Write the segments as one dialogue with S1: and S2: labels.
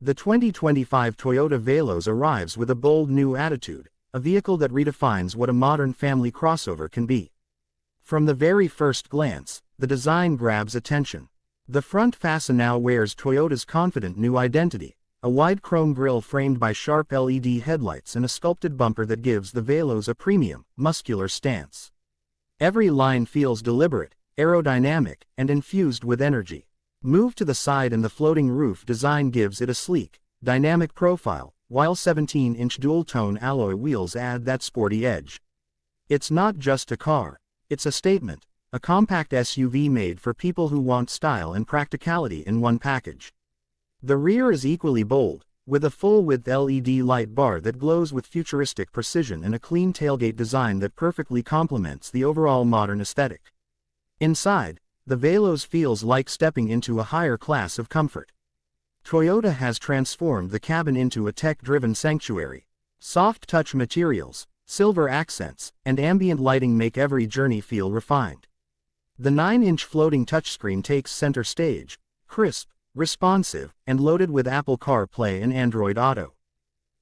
S1: The 2025 Toyota Veloz arrives with a bold new attitude, a vehicle that redefines what a modern family crossover can be. From the very first glance, the design grabs attention. The front fascia now wears Toyota's confident new identity, a wide chrome grille framed by sharp LED headlights and a sculpted bumper that gives the Veloz a premium, muscular stance. Every line feels deliberate, aerodynamic, and infused with energy. Move to the side and the floating roof design gives it a sleek, dynamic profile, while 17-inch dual-tone alloy wheels add that sporty edge. It's not just a car, it's a statement, a compact SUV made for people who want style and practicality in one package. The rear is equally bold, with a full-width LED light bar that glows with futuristic precision and a clean tailgate design that perfectly complements the overall modern aesthetic. Inside, the Veloz feels like stepping into a higher class of comfort. Toyota has transformed the cabin into a tech-driven sanctuary. Soft touch materials, silver accents, and ambient lighting make every journey feel refined. The 9-inch floating touchscreen takes center stage, crisp, responsive, and loaded with Apple CarPlay and Android Auto.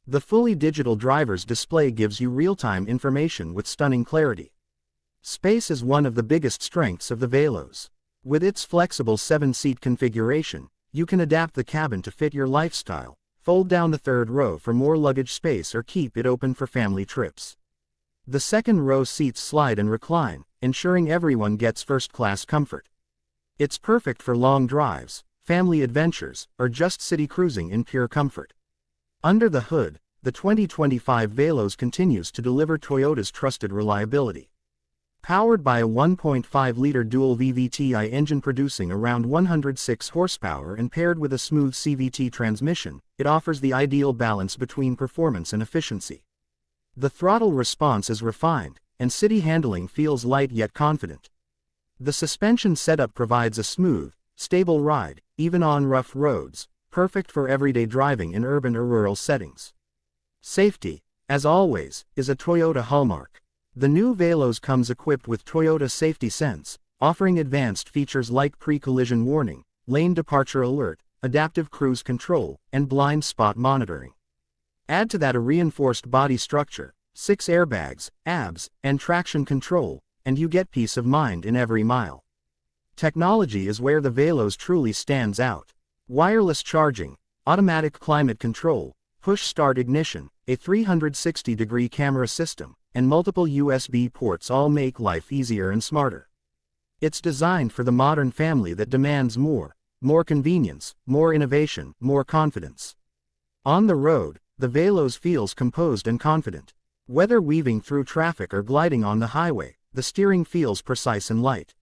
S1: The fully digital driver's display gives you real-time information with stunning clarity. Space is one of the biggest strengths of the Veloz. With its flexible 7-seat configuration, you can adapt the cabin to fit your lifestyle, fold down the third row for more luggage space or keep it open for family trips. The second row seats slide and recline, ensuring everyone gets first-class comfort. It's perfect for long drives, family adventures, or just city cruising in pure comfort. Under the hood, the 2025 Veloz continues to deliver Toyota's trusted reliability. Powered by a 1.5-liter dual VVTi engine producing around 106 horsepower and paired with a smooth CVT transmission, it offers the ideal balance between performance and efficiency. The throttle response is refined, and city handling feels light yet confident. The suspension setup provides a smooth, stable ride, even on rough roads, perfect for everyday driving in urban or rural settings. Safety, as always, is a Toyota hallmark. The new Veloz comes equipped with Toyota Safety Sense, offering advanced features like pre-collision warning, lane departure alert, adaptive cruise control, and blind spot monitoring. Add to that a reinforced body structure, 6 airbags, ABS, and traction control, and you get peace of mind in every mile. Technology is where the Veloz truly stands out. Wireless charging, automatic climate control, push-start ignition, a 360-degree camera system, and multiple USB ports all make life easier and smarter. It's designed for the modern family that demands more convenience, more innovation, more confidence. On the road, the Veloz feels composed and confident. Whether weaving through traffic or gliding on the highway, the steering feels precise and light.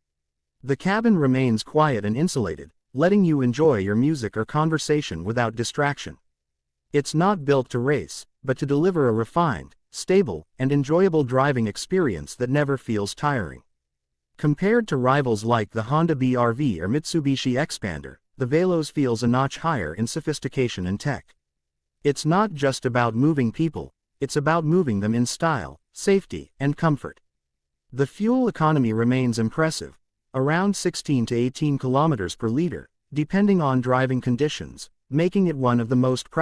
S1: The cabin remains quiet and insulated, letting you enjoy your music or conversation without distraction. It's not built to race, but to deliver a refined, stable, and enjoyable driving experience that never feels tiring. Compared to rivals like the Honda BR-V or Mitsubishi Xpander, the Veloz feels a notch higher in sophistication and tech. It's not just about moving people, it's about moving them in style, safety, and comfort. The fuel economy remains impressive, around 16 to 18 kilometers per liter, depending on driving conditions, making it one of the most practical